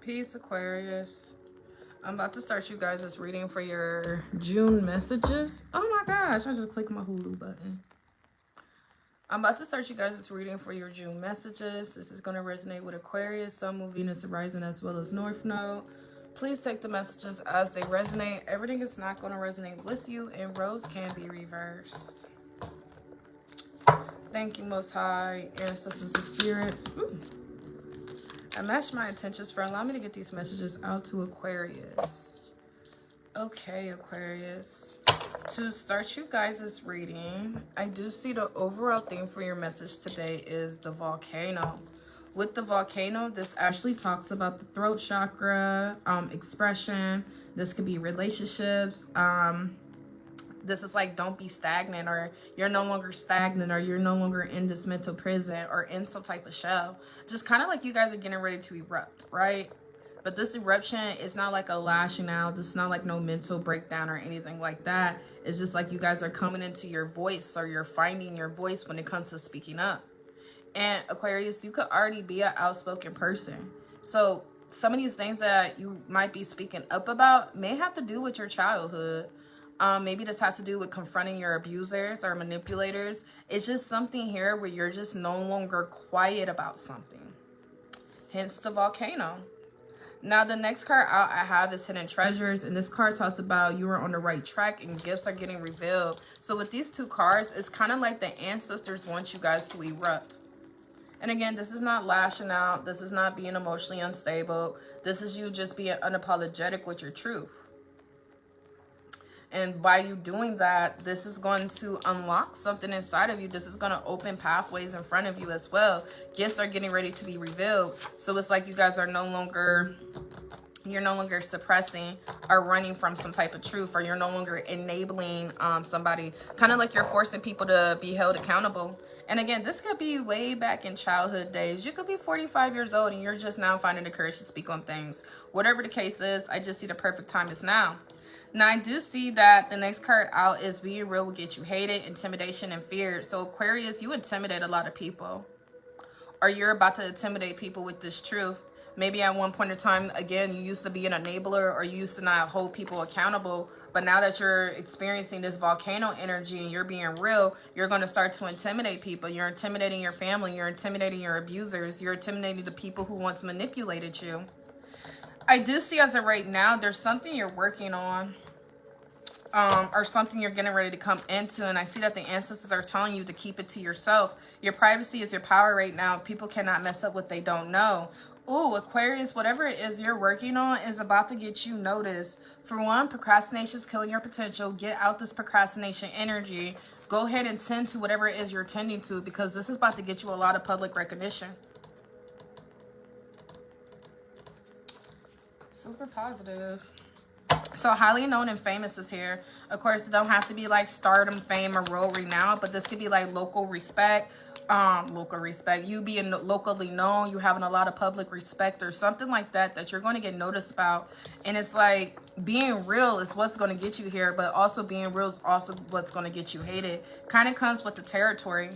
Peace, Aquarius. I'm about to start you guys this reading for your June messages. Oh my gosh, I just clicked my Hulu button. I'm about to start you guys this reading for your June messages. This is going to resonate with Aquarius, Sun, Moon, Venus, and Rising, as well as North Node. Please take the messages as they resonate. Everything is not going to resonate with you, and roles can be reversed. Thank you, Most High, ancestors and spirits. Ooh. I matched my intentions for allowing me to get these messages out to Aquarius. Okay, Aquarius. To start you guys' reading, I do see the overall theme for your message today is the volcano. With the volcano, this actually talks about the throat chakra, expression. This could be relationships. This is like, don't be stagnant, or you're no longer stagnant, or you're no longer in this mental prison or in some type of shell. Just kind of like you guys are getting ready to erupt, right? But this eruption is not like a lashing out. This is not like no mental breakdown or anything like that. It's just like you guys are coming into your voice, or you're finding your voice when it comes to speaking up. And Aquarius, you could already be an outspoken person. So some of these things that you might be speaking up about may have to do with your childhood. Maybe this has to do with confronting your abusers or manipulators. It's just something here where you're just no longer quiet about something. Hence the volcano. Now, the next card out I have is Hidden Treasures. And this card talks about you are on the right track and gifts are getting revealed. So with these two cards, it's kind of like the ancestors want you guys to erupt. And again, this is not lashing out. This is not being emotionally unstable. This is you just being unapologetic with your truth. And by you doing that, this is going to unlock something inside of you. This is going to open pathways in front of you as well. Gifts are getting ready to be revealed. So it's like you guys are no longer suppressing or running from some type of truth, or you're no longer enabling somebody. Kind of like you're forcing people to be held accountable. And again, this could be way back in childhood days. You could be 45 years old and you're just now finding the courage to speak on things. Whatever the case is, I just see the perfect time is now. Now, I do see that the next card out is being real will get you hated, intimidation, and fear. So, Aquarius, you intimidate a lot of people. Or you're about to intimidate people with this truth. Maybe at one point in time, again, you used to be an enabler, or you used to not hold people accountable. But now that you're experiencing this volcano energy and you're being real, you're going to start to intimidate people. You're intimidating your family. You're intimidating your abusers. You're intimidating the people who once manipulated you. I do see as of right now, there's something you're working on. Or something you're getting ready to come into. And I see that the ancestors are telling you to keep it to yourself. Your privacy is your power right now. People cannot mess up what they don't know. Ooh, Aquarius, whatever it is you're working on is about to get you noticed. For one, procrastination is killing your potential. Get out this procrastination energy. Go ahead and tend to whatever it is you're tending to, because this is about to get you a lot of public recognition. Super positive. So highly known and famous is here. Of course, it don't have to be like stardom, fame, or world renown, but this could be like local respect. You being locally known, you having a lot of public respect or something like that that you're going to get noticed about. And it's like being real is what's going to get you here, but also being real is also what's going to get you hated. Kind of comes with the territory.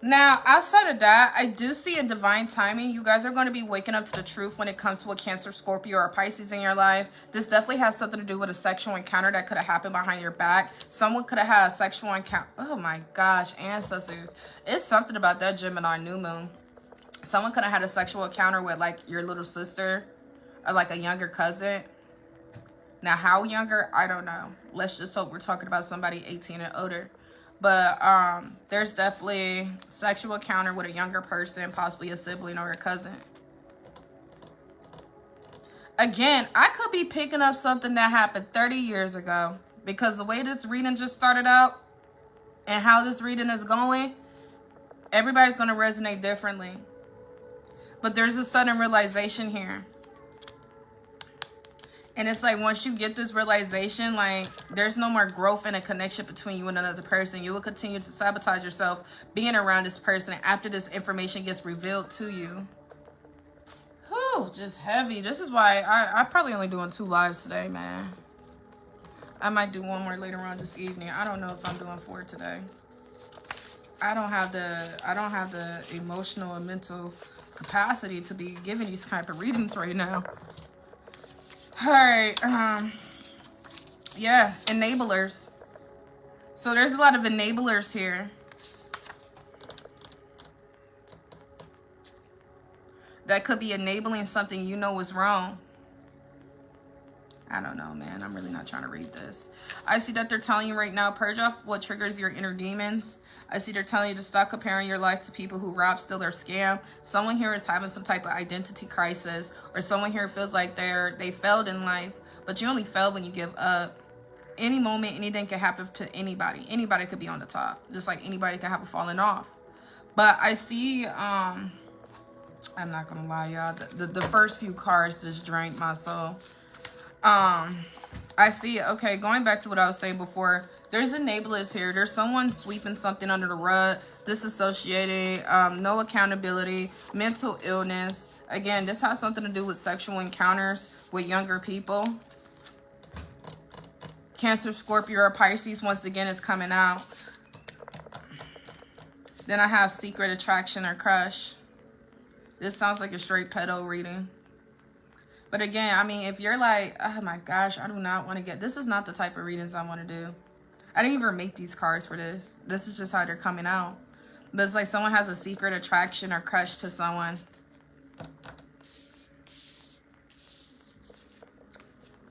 Now, outside of that, I do see a divine timing. You guys are going to be waking up to the truth when it comes to a Cancer, Scorpio, or Pisces in your life. This definitely has something to do with a sexual encounter that could have happened behind your back. Someone could have had a sexual encounter. Oh my gosh, ancestors. It's something about that Gemini new moon. Someone could have had a sexual encounter with like your little sister or like a younger cousin. Now, how younger? I don't know. Let's just hope we're talking about somebody 18 and older. But there's definitely sexual encounter with a younger person, possibly a sibling or a cousin. Again, I could be picking up something that happened 30 years ago, because the way this reading just started out and how this reading is going, everybody's going to resonate differently. But there's a sudden realization here. And it's like once you get this realization, like there's no more growth and a connection between you and another person. You will continue to sabotage yourself being around this person after this information gets revealed to you. Whew, just heavy. This is why I'm probably only doing 2 lives today, man. I might do one more later on this evening. I don't know if I'm doing 4 today. I don't have the emotional and mental capacity to be giving these type of readings right now. All right. Yeah, enablers. So there's a lot of enablers here. That could be enabling something you know is wrong. I don't know, man. I'm really not trying to read this. I see that they're telling you right now, purge off what triggers your inner demons. I see they're telling you to stop comparing your life to people who rob, steal, or scam. Someone here is having some type of identity crisis, or someone here feels like they failed in life, but you only fail when you give up. Any moment, anything can happen to anybody. Anybody could be on the top, just like anybody can have a falling off. But I see, I'm not gonna lie, y'all. The first few cards just drank my soul. I see, okay, going back to what I was saying before, there's enablers here. There's someone sweeping something under the rug, disassociating, no accountability, mental illness. Again, this has something to do with sexual encounters with younger people. Cancer, Scorpio, or Pisces, once again, is coming out. Then I have secret attraction or crush. This sounds like a straight pedo reading. But again, I mean, if you're like, oh my gosh, I do not want to get... This is not the type of readings I want to do. I didn't even make these cards for this. This is just how they're coming out. But it's like someone has a secret attraction or crush to someone.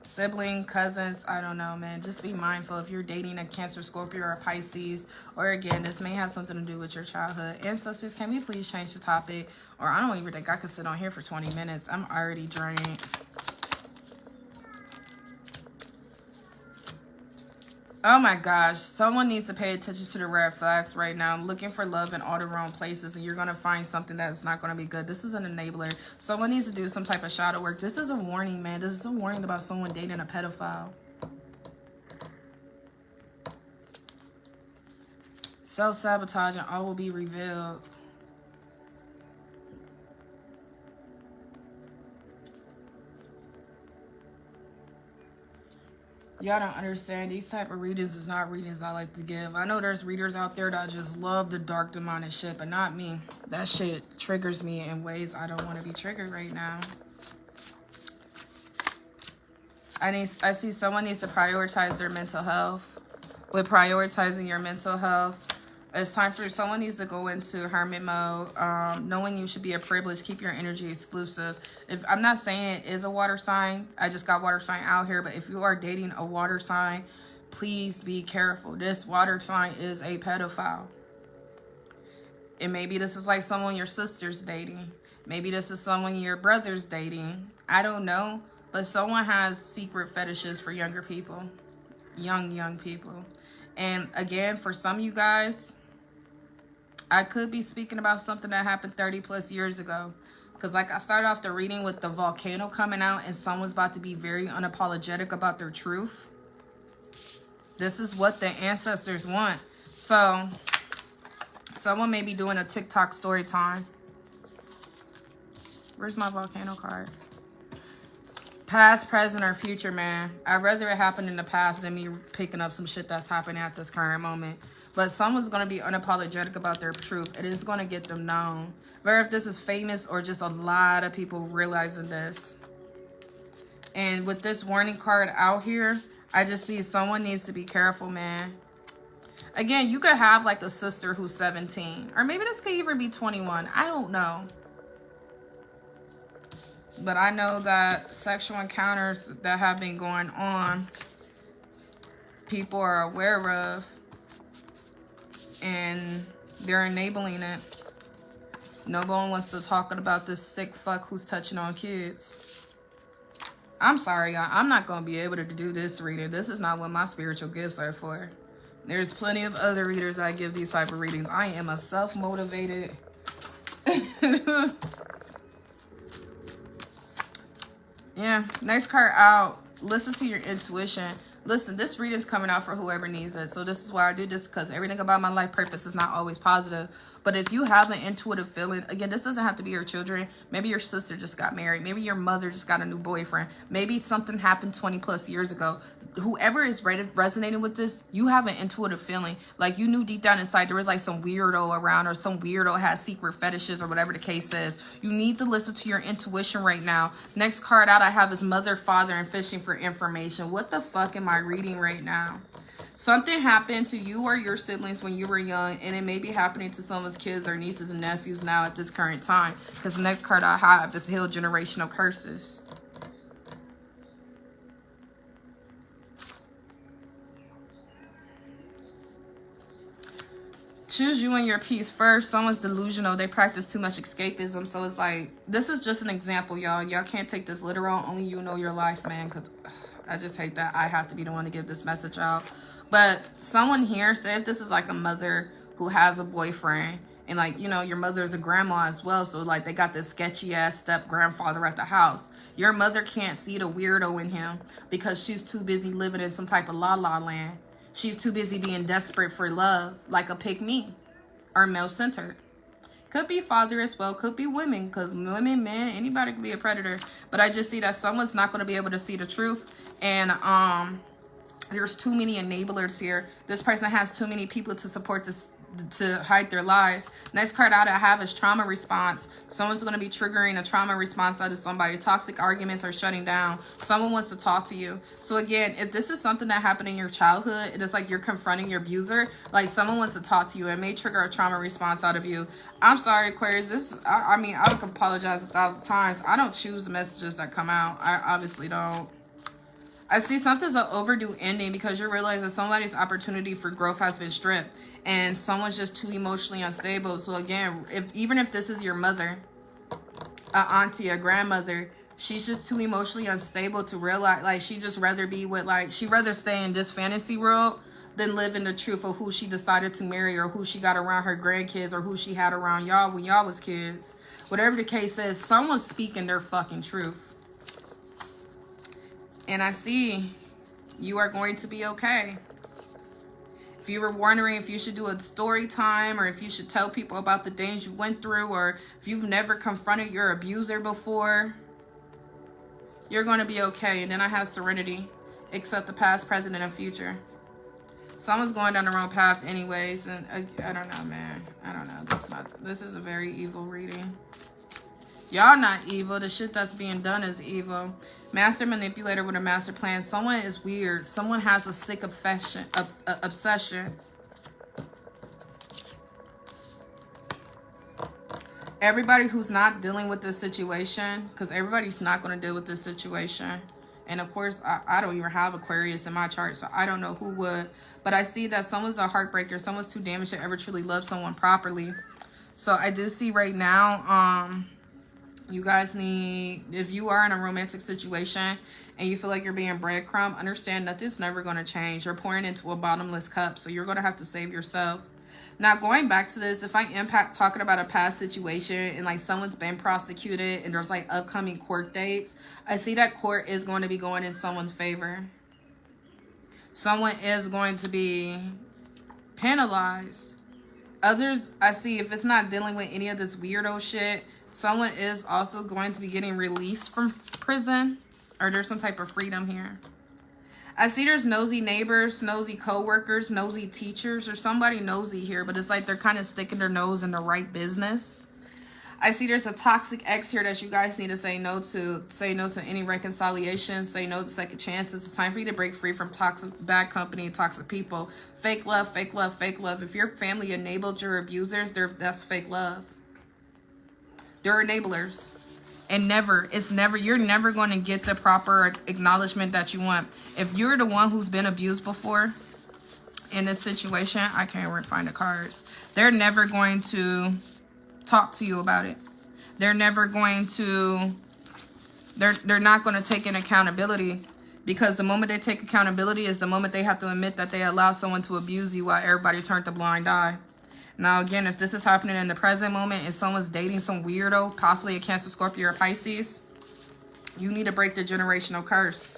Sibling, cousins, I don't know, man. Just be mindful if you're dating a Cancer, Scorpio, or a Pisces. Or again, this may have something to do with your childhood. Ancestors, can we please change the topic? Or I don't even think I could sit on here for 20 minutes. I'm already drained. Oh my gosh, someone needs to pay attention to the red flags right now. I'm looking for love in all the wrong places, and you're going to find something that's not going to be good. This is an enabler. Someone needs to do some type of shadow work. This is a warning, man. This is a warning about someone dating a pedophile. Self-sabotage and all will be revealed. Y'all don't understand. These type of readings is not readings I like to give. I know there's readers out there that just love the dark demonic shit, but not me. That shit triggers me in ways I don't want to be triggered right now. I see someone needs to prioritize their mental health. With prioritizing your mental health, it's time for someone needs to go into hermit mode. Knowing you should be a privilege. Keep your energy exclusive. If I'm not saying it is a water sign, I just got water sign out here. But if you are dating a water sign, please be careful. This water sign is a pedophile. And maybe this is like someone your sister's dating. Maybe this is someone your brother's dating. I don't know. But someone has secret fetishes for younger people. Young people. And again, for some of you guys, I could be speaking about something that happened 30 plus years ago. Because like I started off the reading with the volcano coming out and someone's about to be very unapologetic about their truth. This is what the ancestors want. So, someone may be doing a TikTok story time. Where's my volcano card? Past, present, or future, man. I'd rather it happen in the past than me picking up some shit that's happening at this current moment. But someone's going to be unapologetic about their truth. It is going to get them known. Whether if this is famous or just a lot of people realizing this. And with this warning card out here, I just see someone needs to be careful, man. Again, you could have like a sister who's 17. Or maybe this could even be 21. I don't know. But I know that sexual encounters that have been going on, people are aware of. And they're enabling it. No one wants to talk about this sick fuck who's touching on kids. I'm sorry, y'all. I'm not going to be able to do this reading. This is not what my spiritual gifts are for. There's plenty of other readers I give these type of readings. I am a self-motivated... Yeah, nice card out. Listen to your intuition. Listen, this reading's coming out for whoever needs it. So this is why I do this, because everything about my life purpose is not always positive. But if you have an intuitive feeling, again, this doesn't have to be your children. Maybe your sister just got married. Maybe your mother just got a new boyfriend. Maybe something happened 20 plus years ago. Whoever is resonating with this, you have an intuitive feeling. Like you knew deep down inside there was like some weirdo around, or some weirdo has secret fetishes, or whatever the case is. You need to listen to your intuition right now. Next card out I have is mother, father, and fishing for information. What the fuck am I reading right now? Something happened to you or your siblings when you were young, and it may be happening to someone's kids or nieces and nephews now at this current time, because the next card I have is heal generational curses. Choose you and your peace first. Someone's delusional. They practice too much escapism. So it's like, this is just an example, y'all. Y'all can't take this literal. Only you know your life, man, because I just hate that I have to be the one to give this message out. But someone here, say if this is like a mother who has a boyfriend, and like, you know, your mother is a grandma as well. So like they got this sketchy ass step grandfather at the house. Your mother can't see the weirdo in him because she's too busy living in some type of la-la land. She's too busy being desperate for love, like a pick-me or male-centered. Could be father as well, could be women, because women, men, anybody could be a predator. But I just see that someone's not going to be able to see the truth. And there's too many enablers here. This person has too many people to support this, to hide their lies. Next card out I have is trauma response. Someone's going to be triggering a trauma response out of somebody. Toxic arguments are shutting down. Someone wants to talk to you. So again, if this is something that happened in your childhood, it is like you're confronting your abuser, like someone wants to talk to you. It may trigger a trauma response out of you. I'm sorry, Aquarius. This, I mean, I would apologize 1,000 times. I don't choose the messages that come out. I obviously don't. I see something's an overdue ending because you realize that somebody's opportunity for growth has been stripped and someone's just too emotionally unstable. So again, even if this is your mother, a auntie, a grandmother, she's just too emotionally unstable to realize, like, she just rather be with, like, she'd rather stay in this fantasy world than live in the truth of who she decided to marry, or who she got around her grandkids, or who she had around y'all when y'all was kids. Whatever the case is, someone's speaking their fucking truth. And I see you are going to be okay. If you were wondering if you should do a story time, or if you should tell people about the things you went through, or if you've never confronted your abuser before, you're going to be okay. And then I have serenity. Accept the past, present, and future. Someone's going down the wrong path anyways. And I don't know, man. I don't know. This is a very evil reading. Y'all not evil. The shit that's being done is evil. Master manipulator with a master plan. Someone is weird. Someone has a sick obsession. Everybody who's not dealing with this situation, because everybody's not going to deal with this situation. And of course, I don't even have Aquarius in my chart, so I don't know who would. But I see that someone's a heartbreaker. Someone's too damaged to ever truly love someone properly. So I do see right now, you guys need, if you are in a romantic situation and you feel like you're being breadcrumb, understand that this is never going to change. You're pouring into a bottomless cup, so you're going to have to save yourself. Now, going back to this, if I talking about a past situation and like someone's been prosecuted and there's like upcoming court dates, I see that court is going to be going in someone's favor. Someone is going to be penalized. Others, I see, if it's not dealing with any of this weirdo shit, someone is also going to be getting released from prison, or there's some type of freedom here. I see there's nosy neighbors, nosy co-workers, nosy teachers, or somebody nosy here, but it's like they're kind of sticking their nose in the right business. I see there's a toxic ex here that you guys need to say no to. Say no to any reconciliation. Say no to second chances. It's time for you to break free from toxic, bad company, and toxic people. Fake love, fake love, fake love. If your family enabled your abusers, that's fake love. They're enablers. And you're never going to get the proper acknowledgement that you want. If you're the one who's been abused before in this situation, I can't find the cards. They're never going to talk to you about it. They're never going to, they're not going to take in accountability, because the moment they take accountability is the moment they have to admit that they allow someone to abuse you while everybody turned a blind eye. Now, again, if this is happening in the present moment and someone's dating some weirdo, possibly a Cancer, Scorpio, or Pisces, you need to break the generational curse.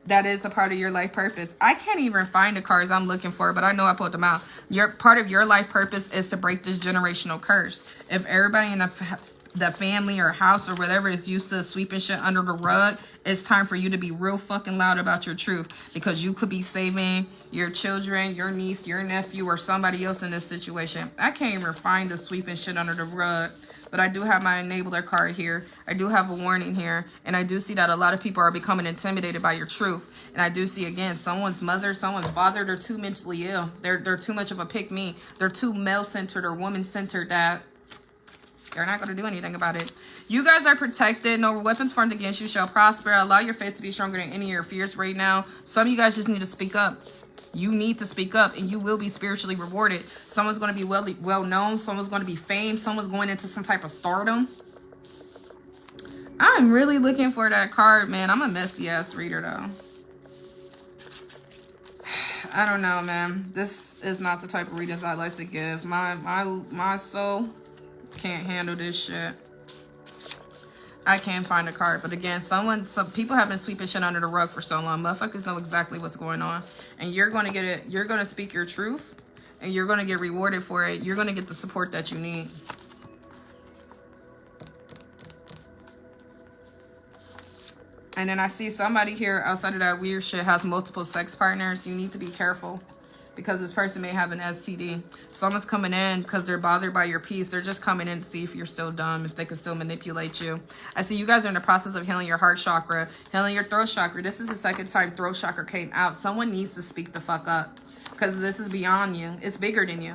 That is a part of your life purpose. I can't even find the cards I'm looking for, but I know I pulled them out. Your part of your life purpose is to break this generational curse. If everybody in the family or house or whatever is used to sweeping shit under the rug, it's time for you to be real fucking loud about your truth, because you could be saving your children, your niece, your nephew, or somebody else in this situation. I can't even find the sweeping shit under the rug. But I do have my enabler card here. I do have a warning here. And I do see that a lot of people are becoming intimidated by your truth. And I do see, again, someone's mother, someone's father, they're too mentally ill. They're too much of a pick-me. They're too male-centered or woman-centered that they're not going to do anything about it. You guys are protected. No weapons formed against you shall prosper. Allow your faith to be stronger than any of your fears right now. Some of you guys just need to speak up. You need to speak up, and you will be spiritually rewarded. Someone's going to be well known. Someone's going to be famed. Someone's going into some type of stardom. I'm really looking for that card, man. I'm a messy ass reader, though. I don't know, man. This is not the type of readings I like to give. My soul can't handle this shit. I can't find a card. But again, some people have been sweeping shit under the rug for so long. Motherfuckers know exactly what's going on. And you're going to get it. You're going to speak your truth. And you're going to get rewarded for it. You're going to get the support that you need. And then I see somebody here outside of that weird shit has multiple sex partners. You need to be careful, because this person may have an STD. Someone's coming in because they're bothered by your peace. They're just coming in to see if you're still dumb, if they can still manipulate you. I see you guys are in the process of healing your heart chakra, healing your throat chakra. This is the second time throat chakra came out. Someone needs to speak the fuck up, because this is beyond you. It's bigger than you.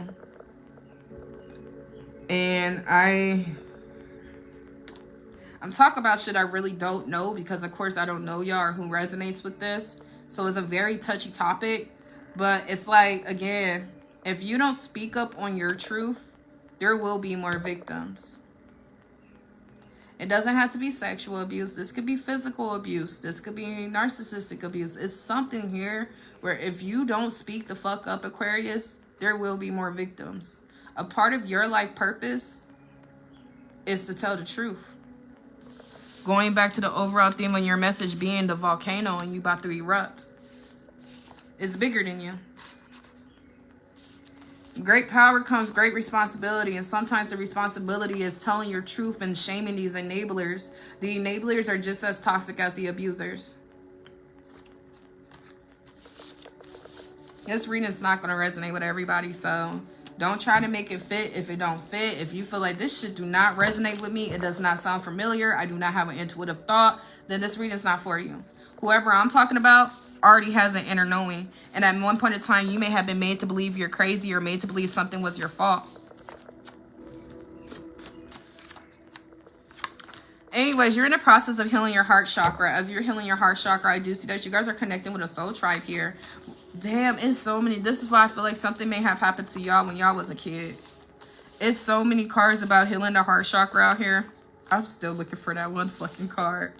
And I'm talking about shit I really don't know, because of course I don't know y'all or who resonates with this. So it's a very touchy topic. But it's like, again, if you don't speak up on your truth, there will be more victims. It doesn't have to be sexual abuse. This could be physical abuse. This could be narcissistic abuse. It's something here where if you don't speak the fuck up, Aquarius, there will be more victims. A part of your life purpose is to tell the truth. Going back to the overall theme of your message being the volcano and you about to erupt. It's bigger than you. Great power comes great responsibility, and sometimes the responsibility is telling your truth and shaming these enablers. The enablers are just as toxic as the abusers. This reading's not going to resonate with everybody, so don't try to make it fit if it don't fit. If you feel like this shit do not resonate with me, it does not sound familiar, I do not have an intuitive thought, then this reading's not for you. Whoever I'm talking about already has an inner knowing, and at one point in time you may have been made to believe you're crazy or made to believe something was your fault. Anyways, you're in the process of healing your heart chakra. As you're healing your heart chakra, I do see that you guys are connecting with a soul tribe here. Damn, it's so many. This is why I feel like something may have happened to y'all when y'all was a kid. It's so many cards about healing the heart chakra out here. I'm still looking for that one fucking card.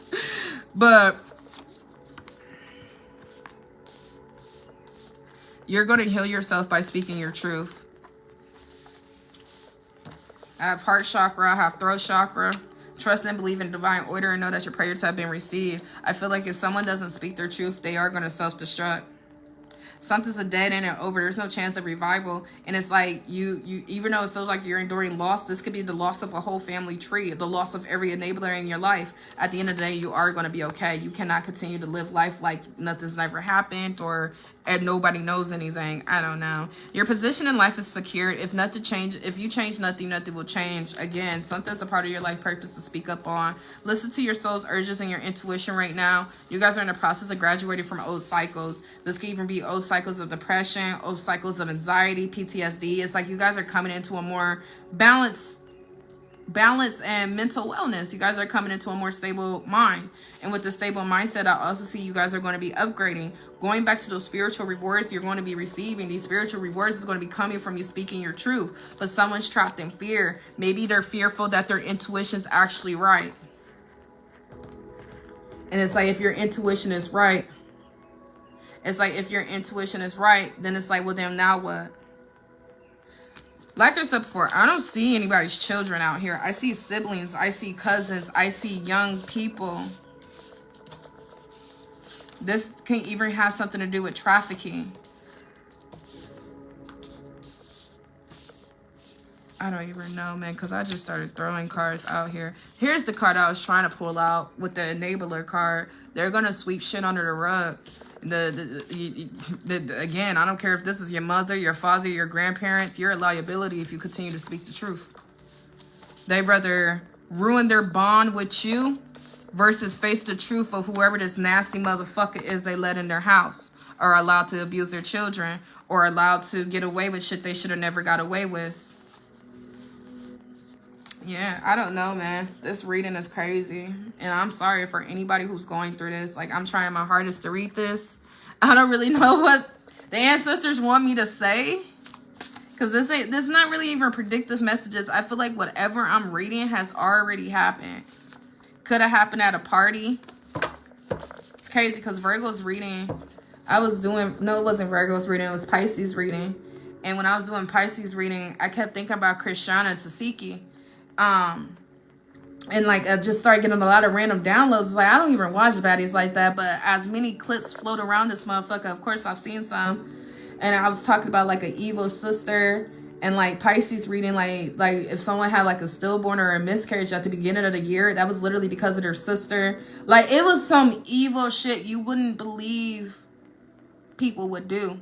But you're going to heal yourself by speaking your truth. I have heart chakra. I have throat chakra. Trust and believe in divine order and know that your prayers have been received. I feel like if someone doesn't speak their truth, they are going to self-destruct. Something's a dead end and over. There's no chance of revival. And it's like you even though it feels like you're enduring loss, this could be the loss of a whole family tree, the loss of every enabler in your life. At the end of the day, you are going to be okay. You cannot continue to live life like nothing's never happened or and nobody knows anything. I don't know. Your position in life is secured. If you change nothing, nothing will change. Again, something's a part of your life purpose to speak up on. Listen to your soul's urges and your intuition right now. You guys are in the process of graduating from old cycles. This could even be old cycles of depression, old cycles of anxiety, PTSD. It's like you guys are coming into a more balance and mental wellness. You guys are coming into a more stable mind. And with the stable mindset, I also see you guys are going to be upgrading. Going back to those spiritual rewards you're going to be receiving. These spiritual rewards is going to be coming from you speaking your truth. But someone's trapped in fear. Maybe they're fearful that their intuition's actually right. And it's like if your intuition is right, then it's like, well, then now what? Like I said before, I don't see anybody's children out here. I see siblings. I see cousins. I see young people. This can even have something to do with trafficking. I don't even know, man, because I just started throwing cards out here. Here's the card I was trying to pull out with the enabler card. They're going to sweep shit under the rug. Again, I don't care if this is your mother, your father, your grandparents. You're a liability if you continue to speak the truth. They rather ruin their bond with you versus face the truth of whoever this nasty motherfucker is they let in their house, or allowed to abuse their children, or allowed to get away with shit they should have never got away with. Yeah, I don't know, man. This reading is crazy. And I'm sorry for anybody who's going through this. Like, I'm trying my hardest to read this. I don't really know what the ancestors want me to say. Because this is not really even predictive messages. I feel like whatever I'm reading has already happened. Could have happened at a party. It's crazy because Virgo's reading, I was doing, no, it wasn't Virgo's reading. It was Pisces reading. And when I was doing Pisces reading, I kept thinking about Krishna Tasiki. And like I just started getting a lot of random downloads. It's like I don't even watch baddies like that, but as many clips float around this motherfucker, of course I've seen some. And I was talking about like an evil sister and like Pisces reading, like if someone had like a stillborn or a miscarriage at the beginning of the year, that was literally because of their sister. Like it was some evil shit you wouldn't believe people would do.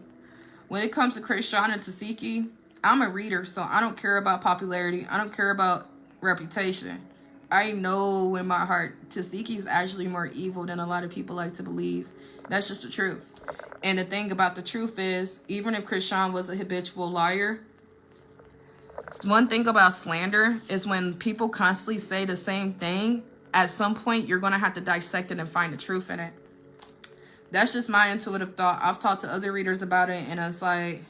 When it comes to Krishna Tasiki, I'm a reader, so I don't care about popularity. I don't care about reputation. I know in my heart Tasiki is actually more evil than a lot of people like to believe. That's just the truth. And the thing about the truth is, even if Krishna was a habitual liar, one thing about slander is when people constantly say the same thing, at some point you're going to have to dissect it and find the truth in it. That's just my intuitive thought. I've talked to other readers about it, and it's like,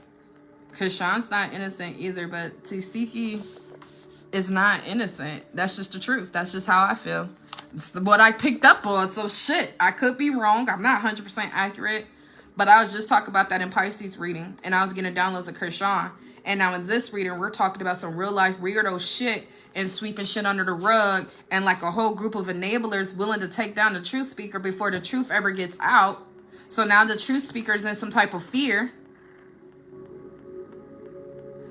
Krishna's not innocent either, but Tasiki is not innocent. That's just the truth. That's just how I feel. It's what I picked up on. So shit, I could be wrong. I'm not 100% accurate. But I was just talking about that in Pisces reading. And I was getting downloads of Krishna. And now in this reading, we're talking about some real life weirdo shit and sweeping shit under the rug. And like a whole group of enablers willing to take down the truth speaker before the truth ever gets out. So now the truth speaker is in some type of fear.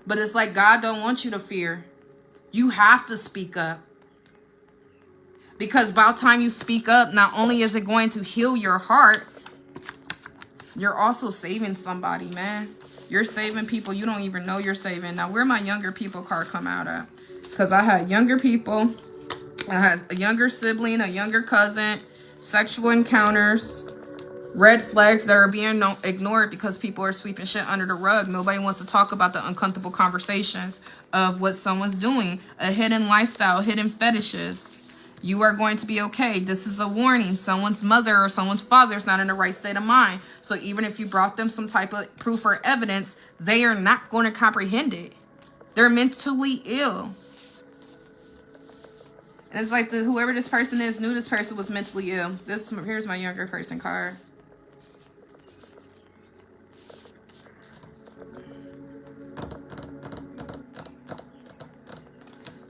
But it's like God don't want you to fear. You have to speak up. Because by the time you speak up, not only is it going to heal your heart, you're also saving somebody, man. You're saving people you don't even know you're saving. Now, where my younger people card come out at? Because I had younger people. I had a younger sibling, a younger cousin, sexual encounters, red flags that are being ignored because people are sweeping shit under the rug. Nobody wants to talk about the uncomfortable conversations of what someone's doing. A hidden lifestyle, hidden fetishes. You are going to be okay. This is a warning. Someone's mother or someone's father is not in the right state of mind. So even if you brought them some type of proof or evidence, they are not going to comprehend it. They're mentally ill. And it's like whoever this person is knew this person was mentally ill. Here's my younger person card.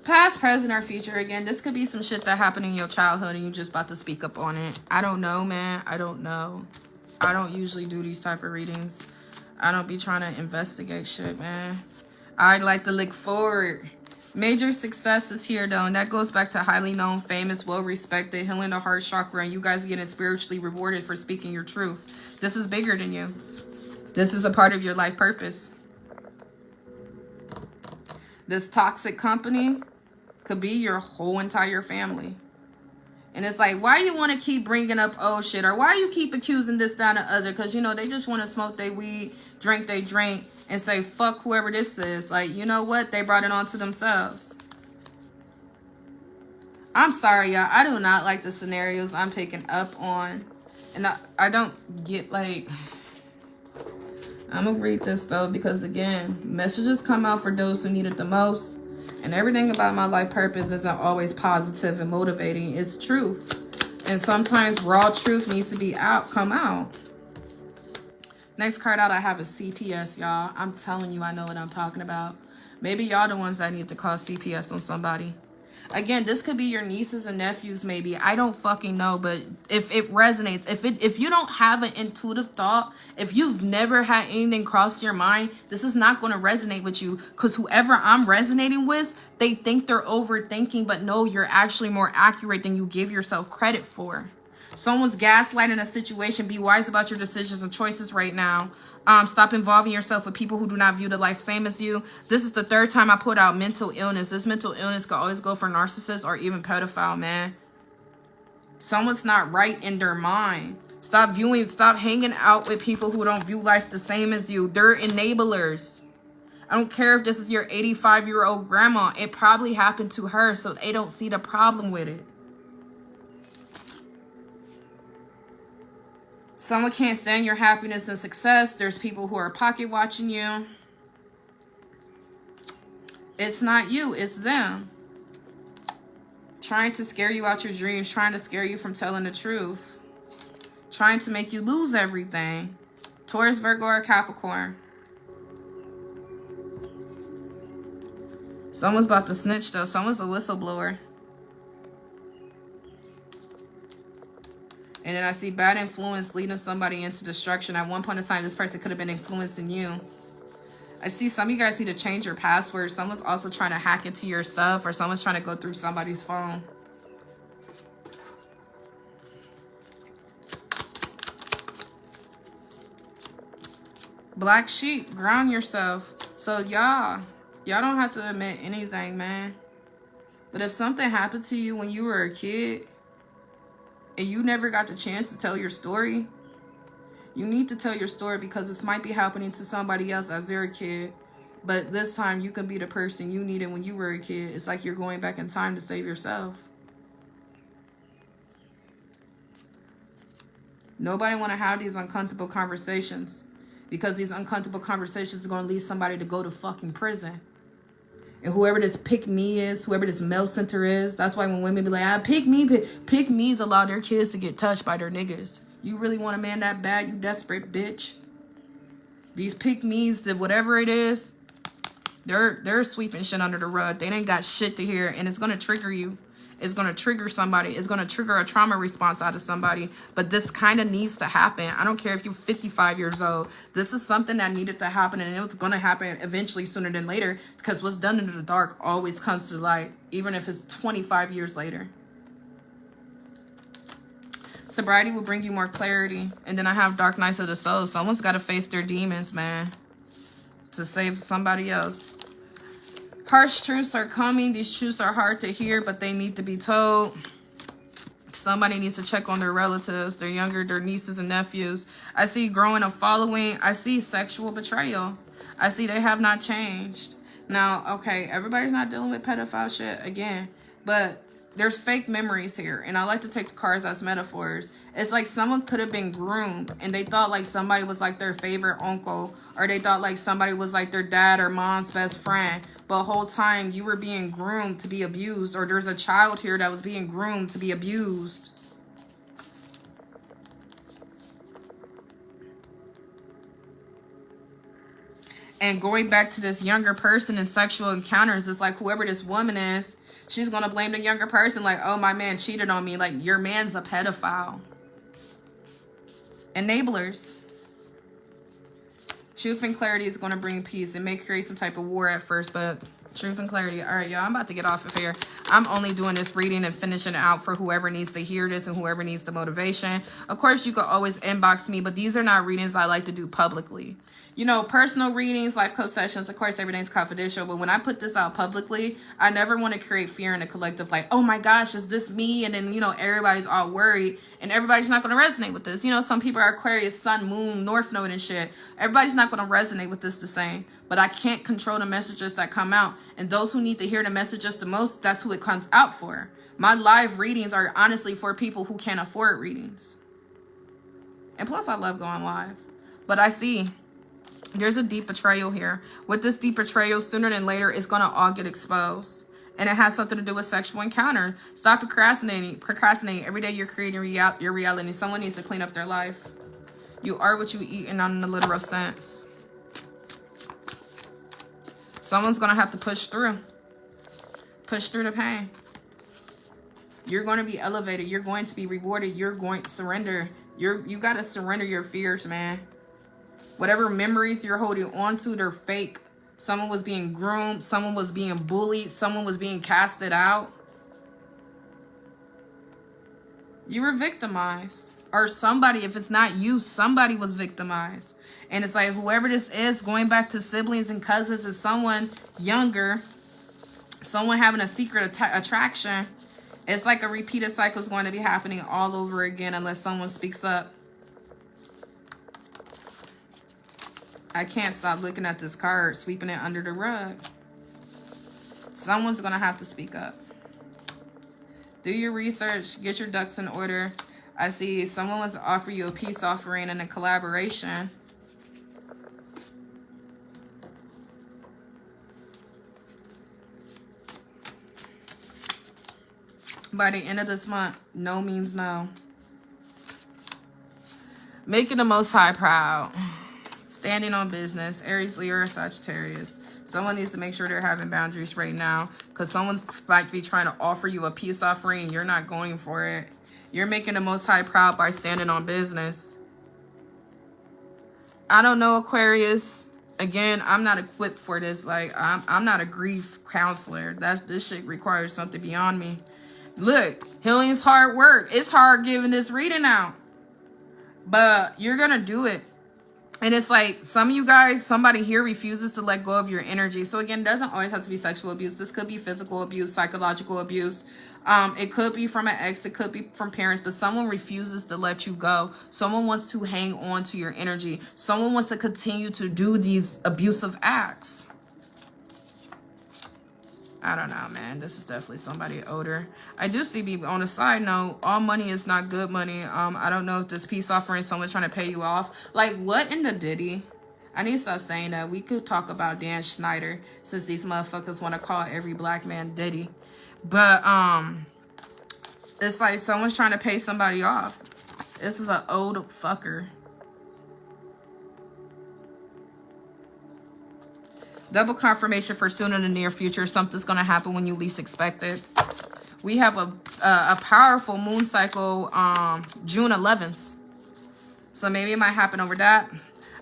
Past, present, or future. Again, this could be some shit that happened in your childhood and you just about to speak up on it. I don't know, man. I don't know. I don't usually do these type of readings. I don't be trying to investigate shit, man. I like to look forward. Major success is here, though, and that goes back to highly known, famous, well-respected, healing the heart chakra, and you guys getting spiritually rewarded for speaking your truth. This is bigger than you. This is a part of your life purpose. This toxic company could be your whole entire family. And it's like, why you want to keep bringing up old shit? Or why you keep accusing this, that, and other? Because, you know, they just want to smoke their weed, drink they drink, and say, fuck whoever this is. Like, you know what? They brought it on to themselves. I'm sorry, y'all. I do not like the scenarios I'm picking up on. And I don't get, like... I'm going to read this, though, because, again, messages come out for those who need it the most. And everything about my life purpose isn't always positive and motivating. It's truth. And sometimes raw truth needs to be come out. Next card out I have is CPS, y'all. I'm telling you, I know what I'm talking about. Maybe y'all the ones that need to call CPS on somebody. Again, this could be your nieces and nephews, maybe. I don't fucking know, but if it resonates, if you don't have an intuitive thought, if you've never had anything cross your mind, this is not going to resonate with you, because whoever I'm resonating with, they think they're overthinking, but no, you're actually more accurate than you give yourself credit for. Someone's gaslighting a situation. Be wise about your decisions and choices right now. Stop involving yourself with people who do not view the life same as you. This is the third time I put out mental illness. This mental illness could always go for narcissists or even pedophile, man. Someone's not right in their mind. Stop hanging out with people who don't view life the same as you. They're enablers. I don't care if this is your 85-year-old grandma. It probably happened to her, so they don't see the problem with it. Someone can't stand your happiness and success. There's people who are pocket watching you. It's not you, it's them. Trying to scare you out your dreams, trying to scare you from telling the truth. Trying to make you lose everything. Taurus, Virgo, or Capricorn. Someone's about to snitch though. Someone's a whistleblower. And then I see bad influence leading somebody into destruction. At one point in time, this person could have been influencing you. I see some of you guys need to change your password. Someone's also trying to hack into your stuff, or someone's trying to go through somebody's phone. Black sheep, ground yourself. So y'all don't have to admit anything, man. But if something happened to you when you were a kid, and you never got the chance to tell your story, you need to tell your story, because this might be happening to somebody else as they're a kid. But this time you can be the person you needed when you were a kid. It's like you're going back in time to save yourself. Nobody want to have these uncomfortable conversations, because these uncomfortable conversations are going to lead somebody to go to fucking prison. And whoever this pick me is, whoever this male center is, that's why when women be like, pick me's allow their kids to get touched by their niggas. You really want a man that bad, you desperate bitch? These pick me's, that whatever it is, they're sweeping shit under the rug. They ain't got shit to hear, and it's gonna trigger you. It's going to trigger somebody. It's going to trigger a trauma response out of somebody. But this kind of needs to happen. I don't care if you're 55 years old. This is something that needed to happen. And it was going to happen eventually, sooner than later. Because what's done in the dark always comes to light. Even if it's 25 years later. Sobriety will bring you more clarity. And then I have Dark Nights of the Soul. Someone's got to face their demons, man. To save somebody else. Harsh truths are coming. These truths are hard to hear, but they need to be told. Somebody needs to check on their relatives, their nieces and nephews. I see growing a following. I see sexual betrayal. I see they have not changed. Now, okay, everybody's not dealing with pedophile shit again, but there's fake memories here, and I like to take the cards as metaphors. It's like someone could have been groomed, and they thought like somebody was like their favorite uncle, or they thought like somebody was like their dad or mom's best friend. But the whole time you were being groomed to be abused, or there's a child here that was being groomed to be abused. And going back to this younger person in sexual encounters, it's like whoever this woman is, she's going to blame the younger person like, oh, my man cheated on me. Like, your man's a pedophile. Enablers. Truth and clarity is going to bring peace. It may create some type of war at first, but truth and clarity. All right, y'all, I'm about to get off of here. I'm only doing this reading and finishing it out for whoever needs to hear this and whoever needs the motivation. Of course, you could always inbox me, but these are not readings I like to do publicly. You know, personal readings, life coach sessions, of course, everything's confidential. But when I put this out publicly, I never want to create fear in the collective. Like, oh my gosh, is this me? And then, you know, everybody's all worried. And everybody's not going to resonate with this. You know, some people are Aquarius, Sun, Moon, North Node and shit. Everybody's not going to resonate with this the same. But I can't control the messages that come out. And those who need to hear the messages the most, that's who it comes out for. My live readings are honestly for people who can't afford readings. And plus, I love going live. But I see... there's a deep betrayal here. With this deep betrayal, sooner than later, it's going to all get exposed. And it has something to do with sexual encounter. Stop procrastinating. Every day you're creating your reality. Someone needs to clean up their life. You are what you eat, and not in the literal sense. Someone's going to have to push through. Push through the pain. You're going to be elevated. You're going to be rewarded. You're going to surrender. You got to surrender your fears, man. Whatever memories you're holding on to, they're fake. Someone was being groomed. Someone was being bullied. Someone was being casted out. You were victimized. Or somebody, if it's not you, somebody was victimized. And it's like whoever this is, going back to siblings and cousins, is someone younger. Someone having a secret attraction. It's like a repeated cycle is going to be happening all over again unless someone speaks up. I can't stop looking at this card, sweeping it under the rug. Someone's going to have to speak up. Do your research. Get your ducks in order. I see someone wants to offer you a peace offering and a collaboration. By the end of this month, no means no. Making the Most High proud. Standing on business. Aries, Leo, or Sagittarius. Someone needs to make sure they're having boundaries right now. Because someone might be trying to offer you a peace offering and you're not going for it. You're making the Most High proud by standing on business. I don't know, Aquarius. Again, I'm not equipped for this. Like, I'm not a grief counselor. This shit requires something beyond me. Look, healing is hard work. It's hard giving this reading out. But you're going to do it. And it's like some of you guys, somebody here refuses to let go of your energy. So again, it doesn't always have to be sexual abuse. This could be physical abuse, psychological abuse. It could be from an ex. It could be from parents. But someone refuses to let you go. Someone wants to hang on to your energy. Someone wants to continue to do these abusive acts. I don't know, man. This is definitely somebody older. I do see, on a side note, all money is not good money. I don't know if this peace offering is someone trying to pay you off. Like, what in the Diddy? I need to stop saying that. We could talk about Dan Schneider, since these motherfuckers want to call every black man Diddy. But, it's like someone's trying to pay somebody off. This is an old fucker. Double confirmation for soon in the near future. Something's going to happen when you least expect it. We have a powerful moon cycle June 11th. So maybe it might happen over that.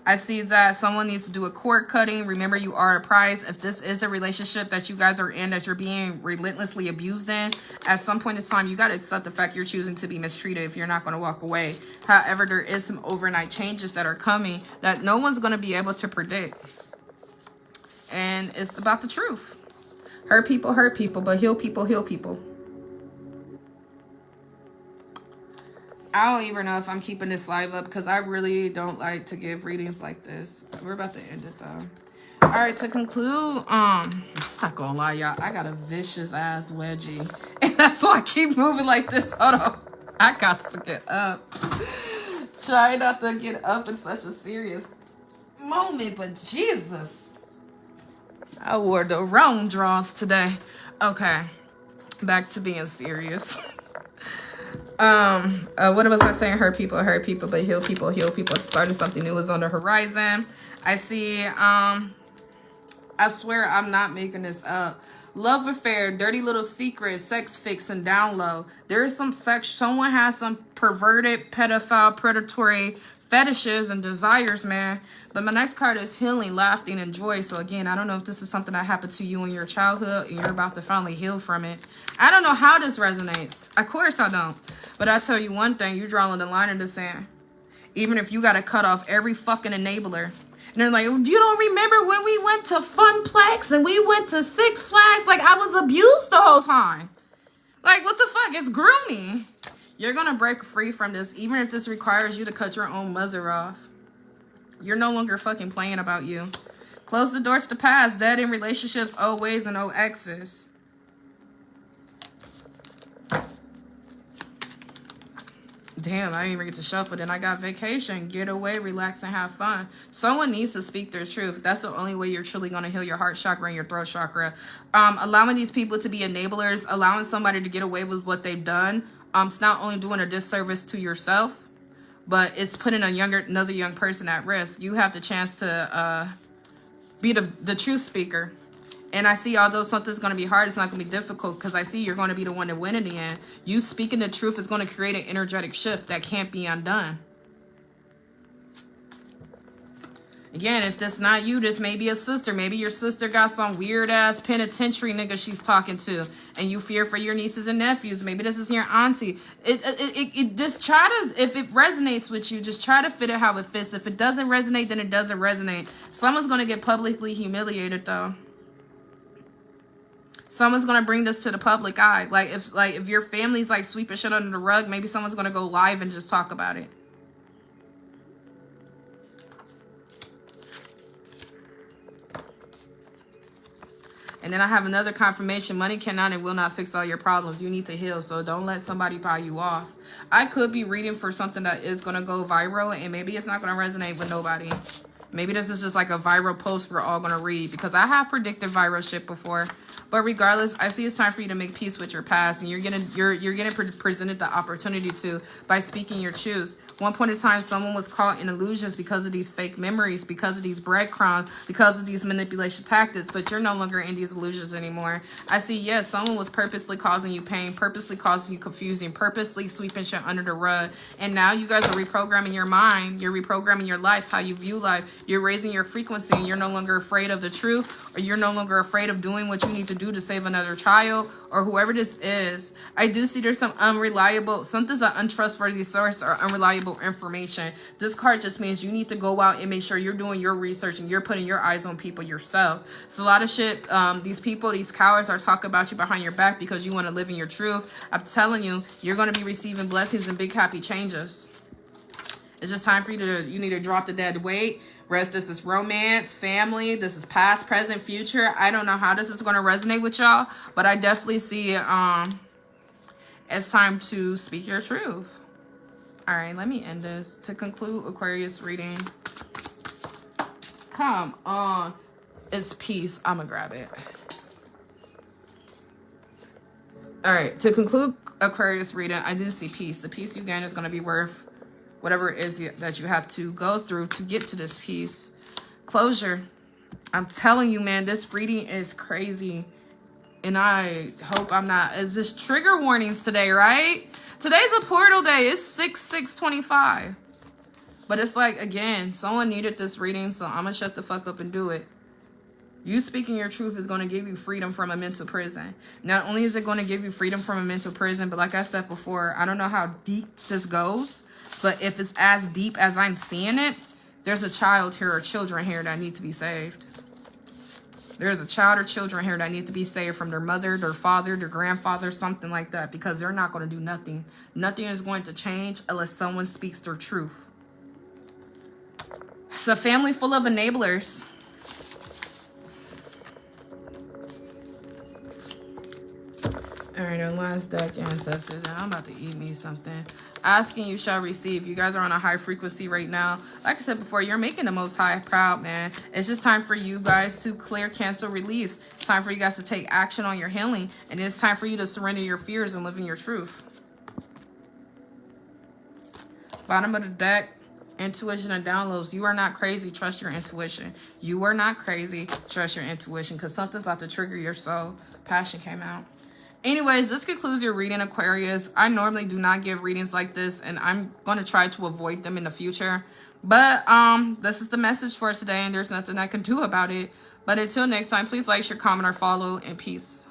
I see that someone needs to do a cord cutting. Remember, you are a prize. If this is a relationship that you guys are in, that you're being relentlessly abused in, at some point in time, you got to accept the fact you're choosing to be mistreated if you're not going to walk away. However, there is some overnight changes that are coming that no one's going to be able to predict. And it's about the truth. Hurt people, but heal people. I don't even know if I'm keeping this live up because I really don't like to give readings like this. We're about to end it though. All right, to conclude, I'm not gonna lie, y'all. I got a vicious ass wedgie, and that's why I keep moving like this. Hold on, I got to get up. Try not to get up in such a serious moment, but Jesus. I wore the wrong draws today. Okay, back to being serious. What was I saying? Hurt people, but heal people. Starting something new is on the horizon. I see, I swear I'm not making this up. Love affair, dirty little secret, sex fixing down low. There is some sex, someone has some perverted, pedophile, predatory fetishes and desires, man. But my next card is healing, laughing, and joy. So again, I don't know if this is something that happened to you in your childhood and you're about to finally heal from it. I don't know how this resonates. Of course I don't. But I tell you one thing, you're drawing the line in the sand. Even if you got to cut off every fucking enabler. And they're like, you don't remember when we went to Funplex and we went to Six Flags? Like, I was abused the whole time. Like, what the fuck? It's grooming. You're going to break free from this, even if this requires you to cut your own mother off. You're no longer fucking playing about you. Close the doors to past, dead in relationships, old ways, and old exes. Damn, I didn't even get to shuffle. Then I got vacation, get away, relax, and have fun. Someone needs to speak their truth. That's the only way you're truly going to heal your heart chakra and your throat chakra. Allowing these people to be enablers, allowing somebody to get away with what they've done. It's not only doing a disservice to yourself, but it's putting another young person at risk. You have the chance to be the truth speaker And I see, although something's going to be hard, it's not going to be difficult, because I see you're going to be the one to win in the end. You speaking the truth is going to create an energetic shift that can't be undone. Again, if that's not you, this may be a sister. Maybe your sister got some weird-ass penitentiary nigga she's talking to, and you fear for your nieces and nephews. Maybe this is your auntie. Just try to, if it resonates with you, just try to fit it how it fits. If it doesn't resonate, then it doesn't resonate. Someone's going to get publicly humiliated, though. Someone's going to bring this to the public eye. Like if your family's like sweeping shit under the rug, maybe someone's going to go live and just talk about it. And then I have another confirmation. Money cannot and will not fix all your problems. You need to heal, so don't let somebody buy you off. I could be reading for something that is going to go viral, and maybe it's not going to resonate with nobody. Maybe this is just like a viral post we're all going to read, because I have predicted viral shit before. But regardless, I see it's time for you to make peace with your past, and you're getting presented the opportunity to by speaking your truth. One point in time, someone was caught in illusions because of these fake memories, because of these breadcrumbs, because of these manipulation tactics, but you're no longer in these illusions anymore. I see, yes, someone was purposely causing you pain, purposely causing you confusion, purposely sweeping shit under the rug, and now you guys are reprogramming your mind, you're reprogramming your life, how you view life, you're raising your frequency, and you're no longer afraid of the truth, or you're no longer afraid of doing what you need to do to save another child, or whoever this is. I do see there's some unreliable, something's an untrustworthy source or unreliable information. This card just means you need to go out and make sure you're doing your research and you're putting your eyes on people yourself. It's a lot of shit. These people, these cowards are talking about you behind your back because you want to live in your truth. I'm telling you, you're going to be receiving blessings and big happy changes. It's just time for you need to drop the dead weight. Rest, this is romance, family, this is past, present, future. I don't know how this is going to resonate with y'all, but I definitely see it it's time to speak your truth. All right, let me end this. To conclude Aquarius reading, come on, it's peace. I'm going to grab it. All right, to conclude Aquarius reading, I do see peace. The peace you gain is going to be worth whatever it is that you have to go through to get to this peace. Closure. I'm telling you, man, this reading is crazy. And I hope I'm not. Is this trigger warnings today, right? Today's a portal day. It's 6/6/25. But it's like, again, someone needed this reading, so I'm going to shut the fuck up and do it. You speaking your truth is going to give you freedom from a mental prison. Not only is it going to give you freedom from a mental prison, but like I said before, I don't know how deep this goes. But if it's as deep as I'm seeing it, there's a child here or children here that need to be saved. There's a child or children here that need to be saved from their mother, their father, their grandfather, something like that. Because they're not going to do nothing. Nothing is going to change unless someone speaks their truth. It's a family full of enablers. All right, our last deck, ancestors, and I'm about to eat me something. Asking, you shall receive. You guys are on a high frequency right now. Like I said before, you're making the Most High proud, man. It's just time for you guys to clear, cancel, release. It's time for you guys to take action on your healing. And it's time for you to surrender your fears and live in your truth. Bottom of the deck, intuition and downloads. You are not crazy. Trust your intuition. You are not crazy. Trust your intuition, because something's about to trigger your soul. Passion came out. Anyways, this concludes your reading, Aquarius. I normally do not give readings like this, and I'm going to try to avoid them in the future. But this is the message for today, and there's nothing I can do about it. But until next time, please like, share, comment, or follow, and peace.